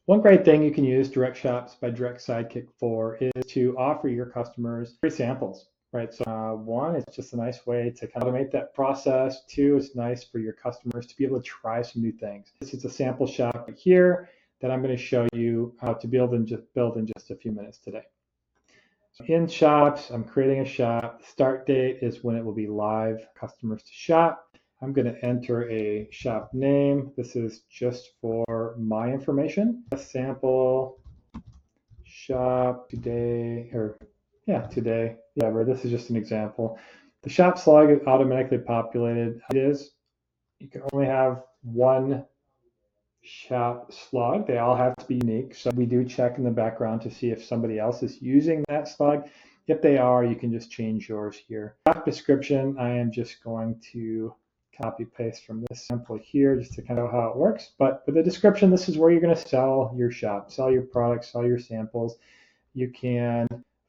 One great thing you can use Direct Shops by Direct Sidekick for is to offer your customers free samples, right? So one, it's just a nice way to kind of automate that process. Two, it's nice for your customers to be able to try some new things. This is a sample shop right here that I'm going to show you how to build in just a few minutes today. So in shops, I'm creating a shop. The start date is when it will be live, customers to shop. I'm going to enter a shop name. This is just for my information. A sample shop today, today, whatever. This is just an example. The shop slug is automatically populated. It is. You can only have one shop slug. They all have to be unique. So we do check in the background to see if somebody else is using that slug. If they are, you can just change yours here. Shop description, I am just going to copy paste from this sample here just to kind of know how it works. But for the description, this is where you're going to sell your shop, sell your products, sell your samples. You can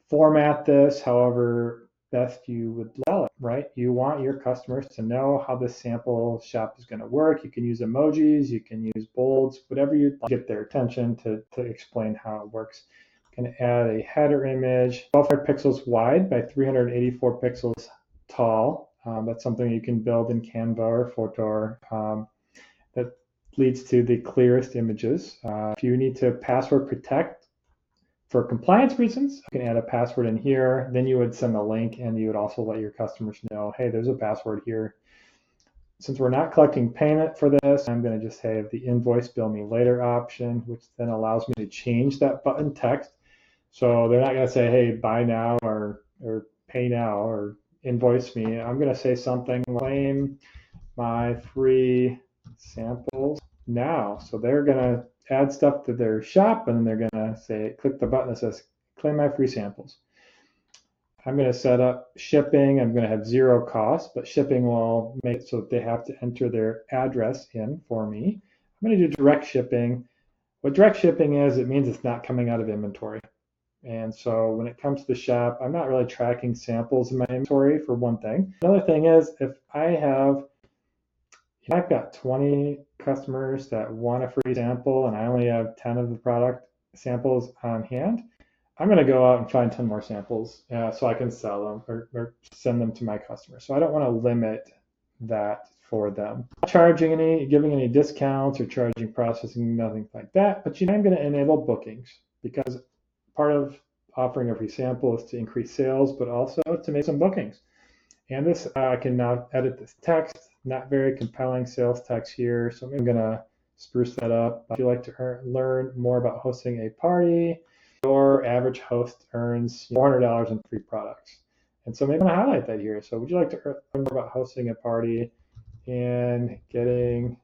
format this however best you would sell it, right? You want your customers to know how this sample shop is going to work. You can use emojis, you can use bolds, whatever you like to get their attention to explain how it works. You can add a header image, 1200 pixels wide by 384 pixels tall. That's something you can build in Canva or Photor that leads to the clearest images. If you need to password protect for compliance reasons, you can add a password in here. Then you would send a link and you would also let your customers know, hey, there's a password here. Since we're not collecting payment for this, I'm going to just have the invoice bill me later option, which then allows me to change that button text. So they're not going to say, hey, buy now or pay now or invoice me. I'm going to say something like, claim my free samples now. So they're going to add stuff to their shop and then they're going to say, click the button that says claim my free samples. I'm going to set up shipping. I'm going to have zero cost, but shipping will make it so that they have to enter their address in for me. I'm going to do direct shipping. What direct shipping is, it means it's not coming out of inventory. And so when it comes to the shop, I'm not really tracking samples in my inventory for one thing. Another thing is if I've got 20 customers that want a free sample and I only have 10 of the product samples on hand, I'm going to go out and find 10 more samples so I can sell them or send them to my customers. So I don't want to limit that for them. Not charging giving any discounts or charging processing, nothing like that. But I'm going to enable bookings because part of offering a free sample is to increase sales, but also to make some bookings. And this, I can now edit this text, not very compelling sales text here. So I'm going to spruce that up. If you'd like to learn more about hosting a party, your average host earns $400 in free products. And so maybe I'm going to highlight that here. So would you like to learn more about hosting a party and getting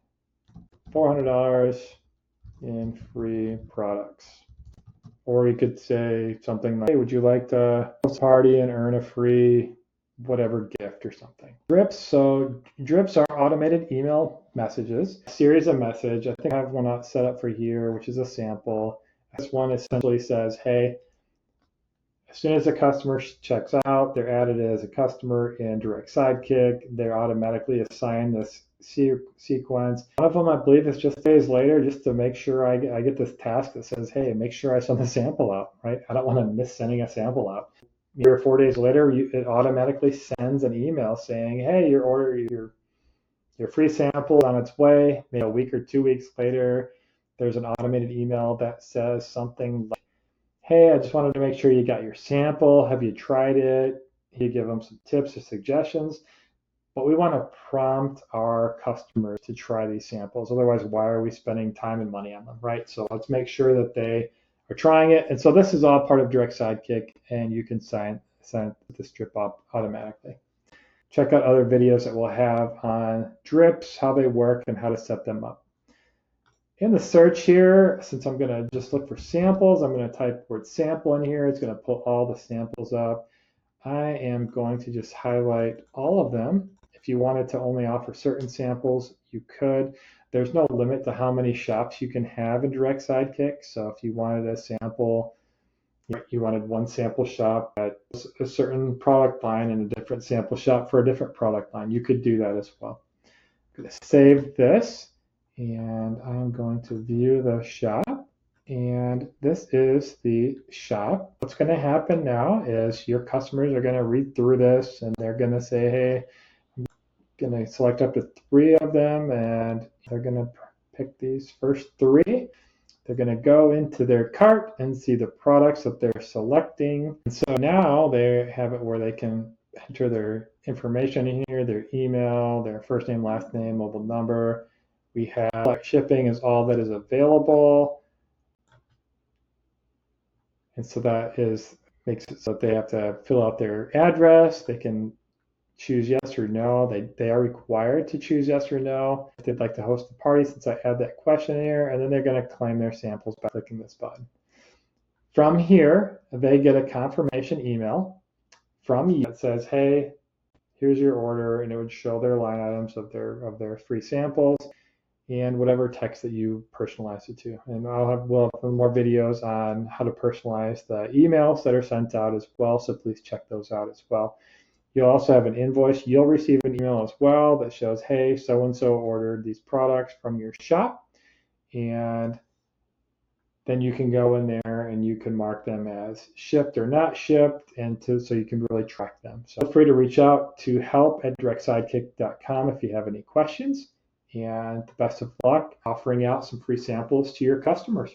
$400 in free products? Or you could say something like, hey, would you like to host a party and earn a free whatever gift or something? Drips. So drips are automated email messages, a series of messages. I think I have one set up for here, which is a sample. This one essentially says, hey, as soon as a customer checks out, they're added as a customer in Direct Sidekick. They're automatically assigned this sequence. One of them, I believe, is just days later, just to make sure I get this task that says, hey, make sure I send the sample out, right? I don't want to miss sending a sample out. 3 or 4 days later, it automatically sends an email saying, hey, your free sample is on its way. Maybe a week or 2 weeks later, there's an automated email that says something like, hey, I just wanted to make sure you got your sample. Have you tried it? You give them some tips or suggestions. But we want to prompt our customers to try these samples. Otherwise, why are we spending time and money on them, right? So let's make sure that they are trying it. And so this is all part of Direct Sidekick, and you can sign this drip up automatically. Check out other videos that we'll have on drips, how they work, and how to set them up. In the search here, since I'm going to just look for samples, I'm going to type the word sample in here. It's going to pull all the samples up. I am going to just highlight all of them. If you wanted to only offer certain samples, you could. There's no limit to how many shops you can have in Direct Sidekick. So if you wanted a sample, you wanted one sample shop at a certain product line and a different sample shop for a different product line, you could do that as well. I'm going to save this, and I'm going to view the shop. And this is the shop. What's going to happen now is your customers are going to read through this and they're going to say, hey, I'm going to select up to 3 of them, and they're going to pick these first 3. They're going to go into their cart and see the products that they're selecting. And so now they have it where they can enter their information in here, their email, their first name, last name, mobile number. We have shipping is all that is available. And so that makes it so that they have to fill out their address. They can choose yes or no. They are required to choose yes or no if they'd like to host the party, since I add that question here, and then they're going to claim their samples by clicking this button. From here, they get a confirmation email from you that says, hey, here's your order, and it would show their line items of their free samples and whatever text that you personalize it to. And we'll have more videos on how to personalize the emails that are sent out as well, so please check those out as well. You'll also have an invoice. You'll receive an email as well that shows, hey, so-and-so ordered these products from your shop. And then you can go in there and you can mark them as shipped or not shipped, so you can really track them. So feel free to reach out to help@directsidekick.com if you have any questions. And the best of luck offering out some free samples to your customers.